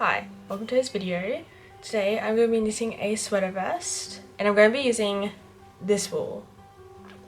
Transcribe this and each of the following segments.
Hi, welcome to this video. Today I'm going to be knitting a sweater vest and I'm going to be using this wool.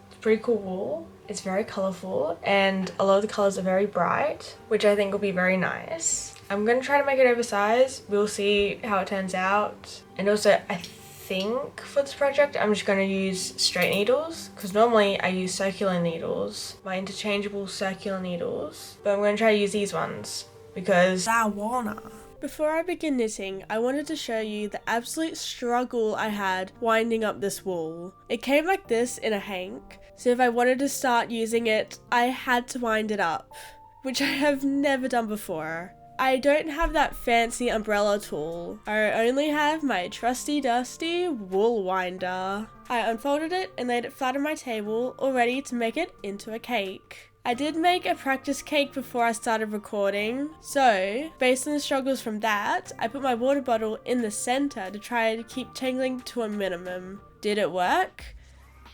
It's pretty cool wool, it's very colourful and a lot of the colours are very bright, which I think will be very nice. I'm going to try to make it oversized, we'll see how it turns out. And also I think for this project I'm just going to use straight needles because normally I use circular needles, my interchangeable circular needles, but I'm going to try to use these ones because I wanna. Before I begin knitting, I wanted to show you the absolute struggle I had winding up this wool. It came like this in a hank, so if I wanted to start using it, I had to wind it up, which I have never done before. I don't have that fancy umbrella tool. I only have my trusty dusty wool winder. I unfolded it and laid it flat on my table, all ready to make it into a cake. I did make a practice cake before I started recording, so based on the struggles from that, I put my water bottle in the center to try to keep tangling to a minimum. Did it work?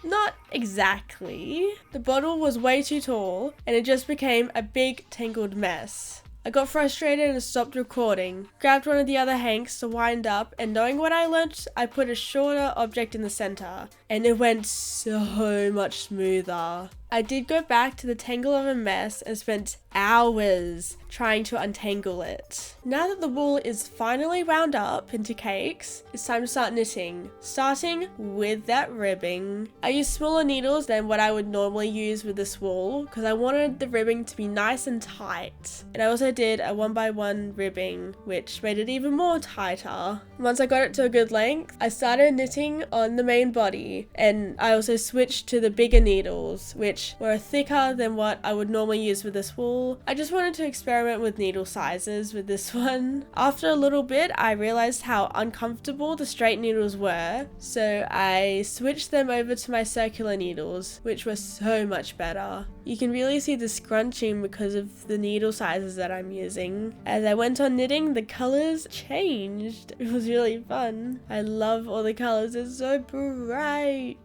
Not exactly. The bottle was way too tall and it just became a big tangled mess. I got frustrated and stopped recording, grabbed one of the other hanks to wind up, and knowing what I learnt, I put a shorter object in the center, and it went so much smoother. I did go back to the tangle of a mess and spent hours trying to untangle it. Now that the wool is finally wound up into cakes, it's time to start knitting, starting with that ribbing. I used smaller needles than what I would normally use with this wool because I wanted the ribbing to be nice and tight. And I also did a 1x1 ribbing, which made it even more tighter. Once I got it to a good length, I started knitting on the main body, and I also switched to the bigger needles, which were thicker than what I would normally use with this wool. I just wanted to experiment with needle sizes with this one. After a little bit, I realized how uncomfortable the straight needles were, so I switched them over to my circular needles, which were so much better. You can really see the scrunching because of the needle sizes that I'm using. As I went on knitting, the colors changed. It was really fun. I love all the colors, it's so bright.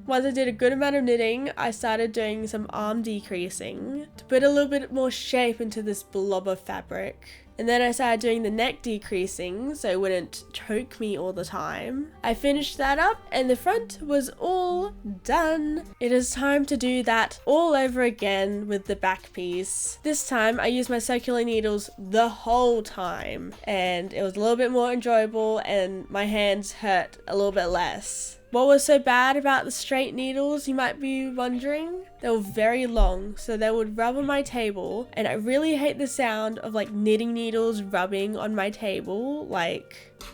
Once I did a good amount of knitting, I started doing some arm decreasing to put a little bit more shape into this blob of fabric. And then I started doing the neck decreasing so it wouldn't choke me all the time. I finished that up and the front was all done. It is time to do that all over again with the back piece. This time I used my circular needles the whole time and it was a little bit more enjoyable and my hands hurt a little bit less. What was so bad about the straight needles, you might be wondering? They were very long, so they would rub on my table, and I really hate the sound of like knitting needles rubbing on my table, like it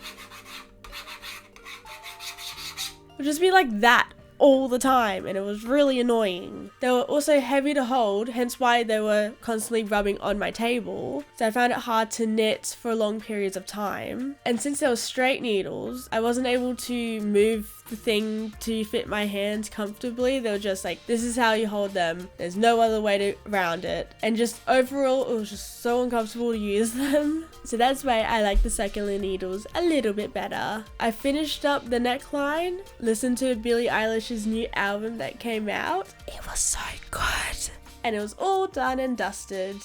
would just be like that all the time, and it was really annoying. They were also heavy to hold, hence why they were constantly rubbing on my table, so I found it hard to knit for long periods of time. And since they were straight needles, I wasn't able to move the thing to fit my hands comfortably. They were just like, this is how you hold them, there's no other way around it, and just overall it was just so uncomfortable to use them. So that's why I like the circular needles a little bit better. I finished up the neckline, listened to Billie Eilish's new album that came out. It was so good. And it was all done and dusted.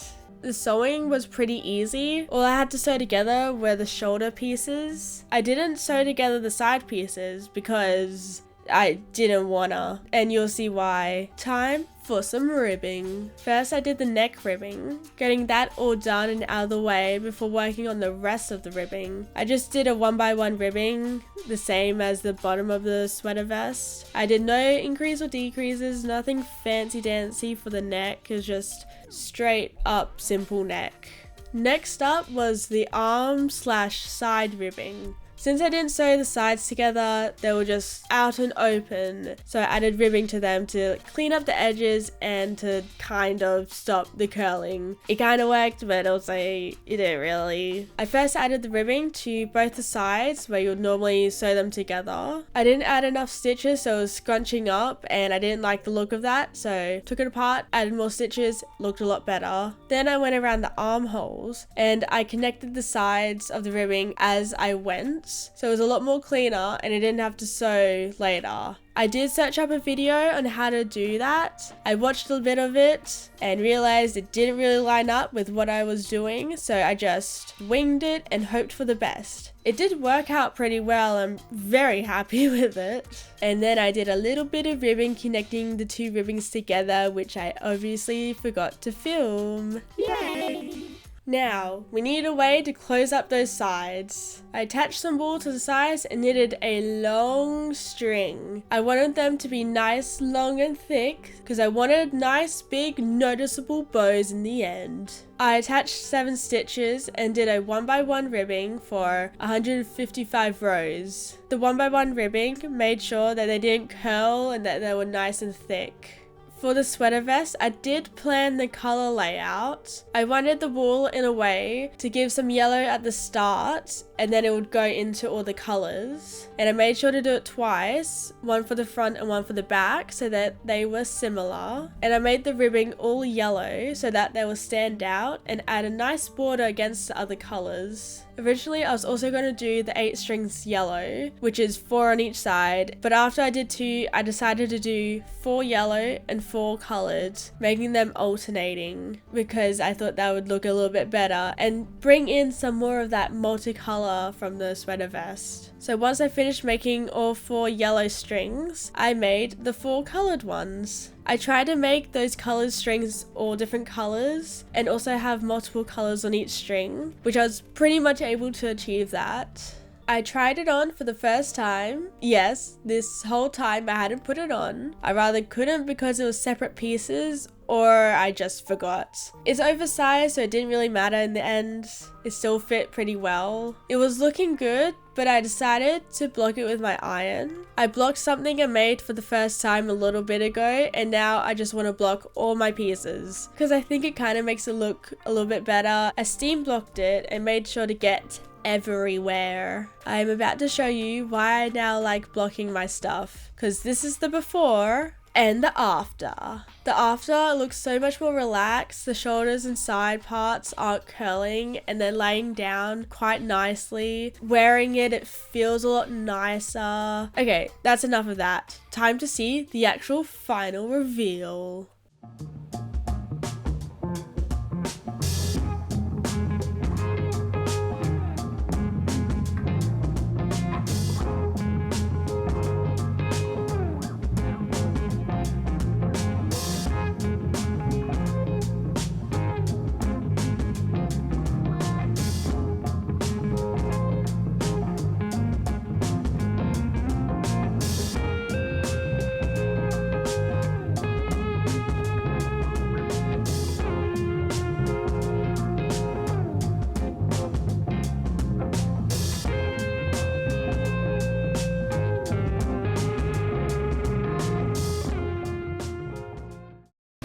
The sewing was pretty easy. All I had to sew together were the shoulder pieces. I didn't sew together the side pieces because I didn't wanna, and you'll see why. Time for some ribbing. First I did the neck ribbing, getting that all done and out of the way before working on the rest of the ribbing. I just did a 1x1 ribbing, the same as the bottom of the sweater vest. I did no increase or decreases, nothing fancy dancy for the neck, it's just straight up simple neck. Next up was the arm/side ribbing. Since I didn't sew the sides together, they were just out and open, so I added ribbing to them to clean up the edges and to kind of stop the curling. It kind of worked, but also it didn't really. I first added the ribbing to both the sides where you would normally sew them together. I didn't add enough stitches, so it was scrunching up and I didn't like the look of that, so took it apart, added more stitches, looked a lot better. Then I went around the armholes and I connected the sides of the ribbing as I went. once, so it was a lot more cleaner and I didn't have to sew later. I did search up a video on how to do that. I watched a bit of it and realized it didn't really line up with what I was doing, so I just winged it and hoped for the best. It did work out pretty well. I'm very happy with it. And then I did a little bit of ribbon connecting the two ribbons together, which I obviously forgot to film. Yay! Now, we need a way to close up those sides. I attached some wool to the sides and knitted a long string. I wanted them to be nice, long and thick because I wanted nice, big, noticeable bows in the end. I attached 7 stitches and did a 1x1 ribbing for 155 rows. The 1x1 ribbing made sure that they didn't curl and that they were nice and thick. For the sweater vest, I did plan the color layout. I wanted the wool in a way to give some yellow at the start and then it would go into all the colors. And I made sure to do it twice, one for the front and one for the back so that they were similar. And I made the ribbing all yellow so that they will stand out and add a nice border against the other colors. Originally, I was also going to do the 8 strings yellow, which is 4 on each side, but after I did 2, I decided to do 4 yellow and 4 colored, making them alternating because I thought that would look a little bit better and bring in some more of that multicolor from the sweater vest. So once I finished making all 4 yellow strings, I made the 4 colored ones. I tried to make those colored strings all different colors and also have multiple colors on each string, which I was pretty much able to achieve that. I tried it on for the first time. Yes, this whole time I hadn't put it on. I rather couldn't because it was separate pieces or I just forgot. It's oversized, so it didn't really matter in the end. It still fit pretty well. It was looking good, but I decided to block it with my iron. I blocked something I made for the first time a little bit ago, and now I just want to block all my pieces because I think it kind of makes it look a little bit better. I steam blocked it and made sure to get everywhere. I'm about to show you why I now like blocking my stuff because this is the before and the after. The after looks so much more relaxed. The shoulders and side parts aren't curling and they're laying down quite nicely. Wearing it, it feels a lot nicer. Okay, that's enough of that. Time to see the actual final reveal.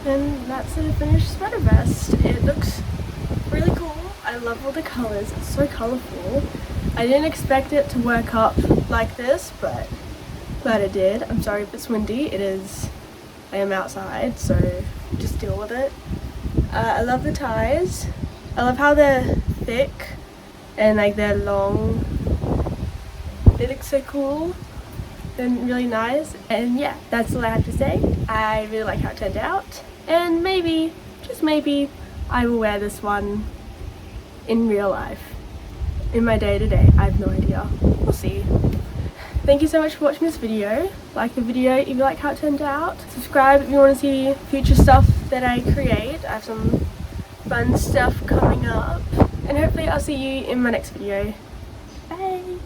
And that's the finished sweater vest. It looks really cool. I love all the colors. It's so colorful. I didn't expect it to work up like this, but glad it did. I'm sorry if it's windy. It is. I am outside, so just deal with it. I love the ties. I love how they're thick and like they're long. They look so cool and really nice. And yeah, that's all I have to say. I really like how it turned out. And maybe, just maybe, I will wear this one in real life. In my day-to-day. I have no idea. We'll see. Thank you so much for watching this video. Like the video if you like how it turned out. Subscribe if you want to see future stuff that I create. I have some fun stuff coming up. And hopefully I'll see you in my next video. Bye!